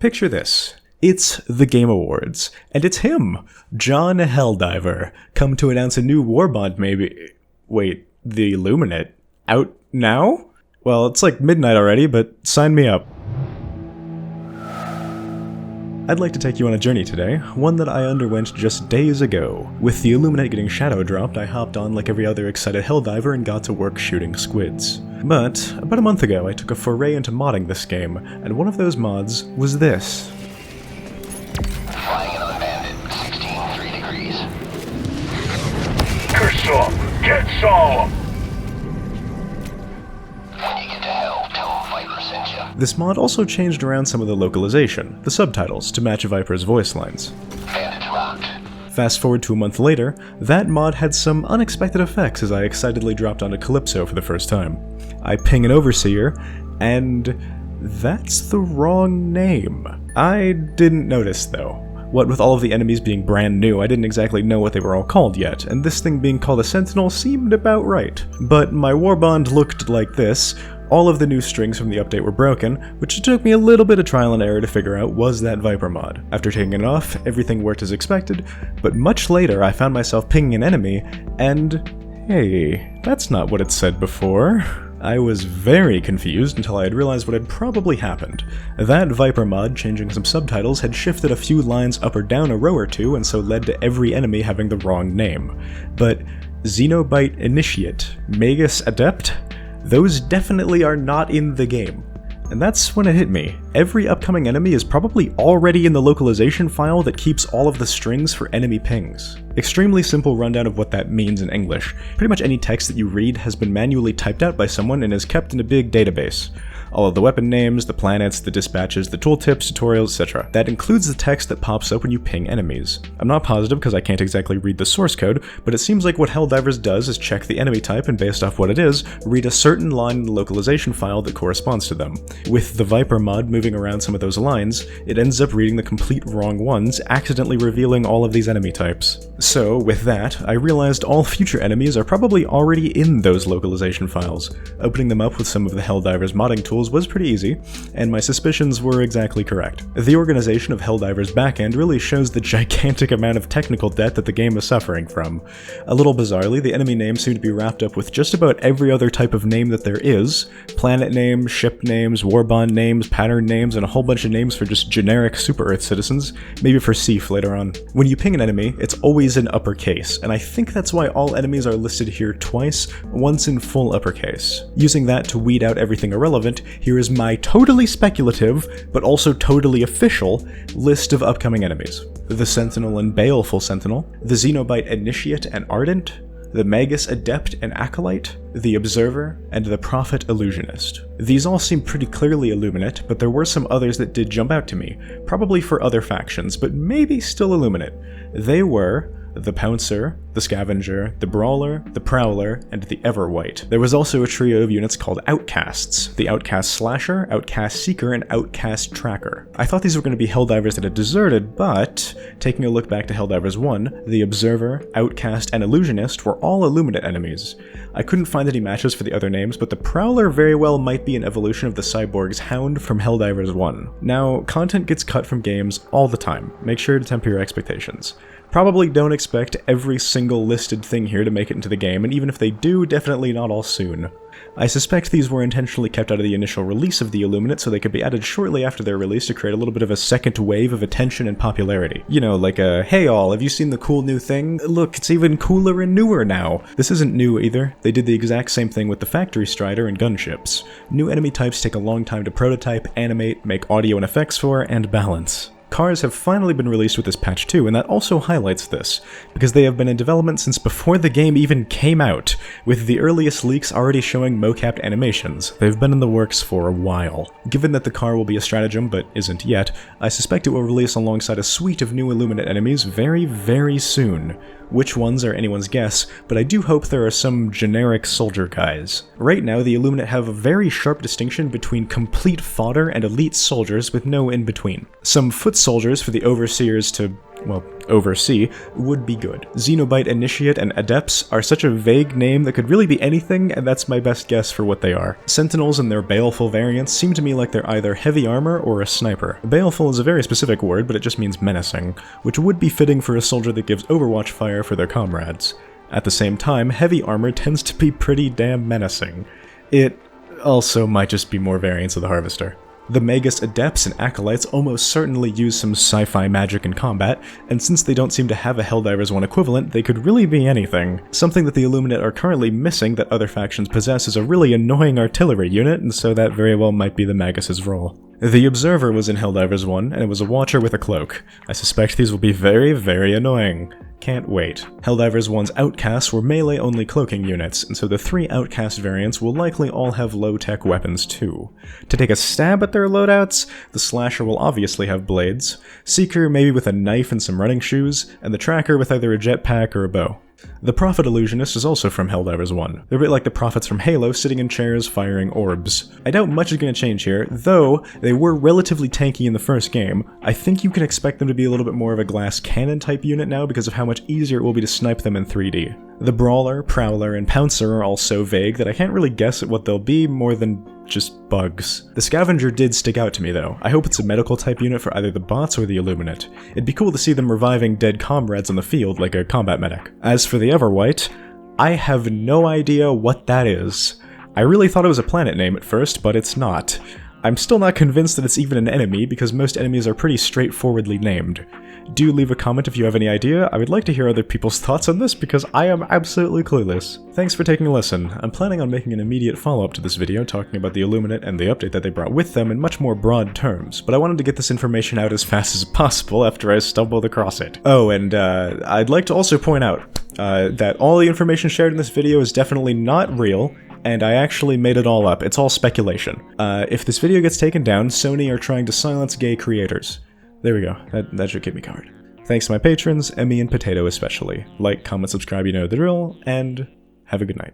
Picture this. It's the Game Awards, and it's him, John Helldiver, come to announce a new war bond maybe. Wait, the Illuminate? Out now? Well, it's like midnight already, but sign me up. I'd like to take you on a journey today, one that I underwent just days ago. With the Illuminate getting shadow dropped, I hopped on like every other excited Helldiver and got to work shooting squids. But about a month ago, I took a foray into modding this game, and one of those mods was this. Flying in on a bandit, 16, 3 degrees. Get some! Get some! When you get to hell, tell them Viper sent you. This mod also changed around some of the localization, the subtitles, to match Viper's voice lines. Bandits rocked. Fast forward to a month later, that mod had some unexpected effects as I excitedly dropped onto Calypso for the first time. I ping an overseer, and that's the wrong name. I didn't notice though. What with all of the enemies being brand new, I didn't exactly know what they were all called yet, and this thing being called a Sentinel seemed about right. But my warbond looked like this. All of the new strings from the update were broken, which took me a little bit of trial and error to figure out was that Viper mod. After taking it off, everything worked as expected, but much later I found myself pinging an enemy, and hey, that's not what it said before. I was very confused until I had realized what had probably happened. That Viper mod changing some subtitles had shifted a few lines up or down a row or two and so led to every enemy having the wrong name. But Xenobite Initiate, Magus Adept, those definitely are not in the game. And that's when it hit me. Every upcoming enemy is probably already in the localization file that keeps all of the strings for enemy pings. Extremely simple rundown of what that means in English. Pretty much any text that you read has been manually typed out by someone and is kept in a big database. All of the weapon names, the planets, the dispatches, the tooltips, tutorials, etc. That includes the text that pops up when you ping enemies. I'm not positive because I can't exactly read the source code, but it seems like what Helldivers does is check the enemy type and based off what it is, read a certain line in the localization file that corresponds to them. With the Viper mod moving around some of those lines, it ends up reading the complete wrong ones, accidentally revealing all of these enemy types. So, with that, I realized all future enemies are probably already in those localization files. Opening them up with some of the Helldivers modding tools was pretty easy, and my suspicions were exactly correct. The organization of Helldiver's backend really shows the gigantic amount of technical debt that the game is suffering from. A little bizarrely, the enemy names seem to be wrapped up with just about every other type of name that there is: planet names, ship names, warbond names, pattern names, and a whole bunch of names for just generic Super-Earth citizens, maybe for Seaf later on. When you ping an enemy, it's always in uppercase, and I think that's why all enemies are listed here twice, once in full uppercase. Using that to weed out everything irrelevant, here is my totally speculative, but also totally official, list of upcoming enemies. The Sentinel and Baleful Sentinel, the Xenobite Initiate and Ardent, the Magus Adept and Acolyte, the Observer, and the Prophet Illusionist. These all seem pretty clearly Illuminate, but there were some others that did jump out to me, probably for other factions, but maybe still Illuminate. They were the Pouncer, the Scavenger, the Brawler, the Prowler, and the Everwhite. There was also a trio of units called Outcasts: the Outcast Slasher, Outcast Seeker, and Outcast Tracker. I thought these were going to be Helldivers that had deserted, but taking a look back to Helldivers 1, the Observer, Outcast, and Illusionist were all Illuminate enemies. I couldn't find any matches for the other names, but the Prowler very well might be an evolution of the Cyborg's Hound from Helldivers 1. Now, content gets cut from games all the time. Make sure to temper your expectations. Probably don't expect every single listed thing here to make it into the game, and even if they do, definitely not all soon. I suspect these were intentionally kept out of the initial release of the Illuminate so they could be added shortly after their release to create a little bit of a second wave of attention and popularity. You know, like a, hey all, have you seen the cool new thing? Look, it's even cooler and newer now. This isn't new either. They did the exact same thing with the Factory Strider and gunships. New enemy types take a long time to prototype, animate, make audio and effects for, and balance. Cars have finally been released with this patch too, and that also highlights this, because they have been in development since before the game even came out, with the earliest leaks already showing mocapped animations. They've been in the works for a while. Given that the car will be a stratagem, but isn't yet, I suspect it will release alongside a suite of new Illuminate enemies very, very soon. Which ones are anyone's guess, but I do hope there are some generic soldier guys. Right now, the Illuminate have a very sharp distinction between complete fodder and elite soldiers with no in-between. Some foot soldiers for the overseers to, well, oversee would be good. Xenobite Initiate and Adepts are such a vague name that could really be anything, and that's my best guess for what they are. Sentinels and their baleful variants seem to me like they're either heavy armor or a sniper. Baleful is a very specific word, but it just means menacing, which would be fitting for a soldier that gives overwatch fire for their comrades. At the same time, heavy armor tends to be pretty damn menacing. It also might just be more variants of the Harvester. The Magus Adepts and Acolytes almost certainly use some sci-fi magic in combat, and since they don't seem to have a Helldivers 1 equivalent, they could really be anything. Something that the Illuminate are currently missing that other factions possess is a really annoying artillery unit, and so that very well might be the Magus' role. The Observer was in Helldivers 1, and it was a Watcher with a cloak. I suspect these will be very, very annoying. Can't wait. Helldivers 1's Outcasts were melee-only cloaking units, and so the 3 Outcast variants will likely all have low-tech weapons too. To take a stab at their loadouts, the Slasher will obviously have blades, Seeker maybe with a knife and some running shoes, and the Tracker with either a jetpack or a bow. The Prophet Illusionist is also from Helldivers 1. They're a bit like the Prophets from Halo, sitting in chairs firing orbs. I doubt much is going to change here, though they were relatively tanky in the first game. I think you can expect them to be a little bit more of a glass cannon type unit now because of how much easier it will be to snipe them in 3D. The Brawler, Prowler, and Pouncer are all so vague that I can't really guess at what they'll be more than just bugs. The Scavenger did stick out to me though. I hope it's a medical type unit for either the bots or the Illuminate. It'd be cool to see them reviving dead comrades on the field like a combat medic. As for the Everwhite, I have no idea what that is. I really thought it was a planet name at first, but it's not. I'm still not convinced that it's even an enemy because most enemies are pretty straightforwardly named. Do leave a comment if you have any idea. I would like to hear other people's thoughts on this because I am absolutely clueless. Thanks for taking a listen. I'm planning on making an immediate follow-up to this video talking about the Illuminate and the update that they brought with them in much more broad terms, but I wanted to get this information out as fast as possible after I stumbled across it. Oh, and I'd like to also point out that all the information shared in this video is definitely not real, and I actually made it all up. It's all speculation. If this video gets taken down, Sony are trying to silence gay creators. There we go. That should keep me covered. Thanks to my patrons, Emmy and Potato especially. Like, comment, subscribe, you know the drill, and have a good night.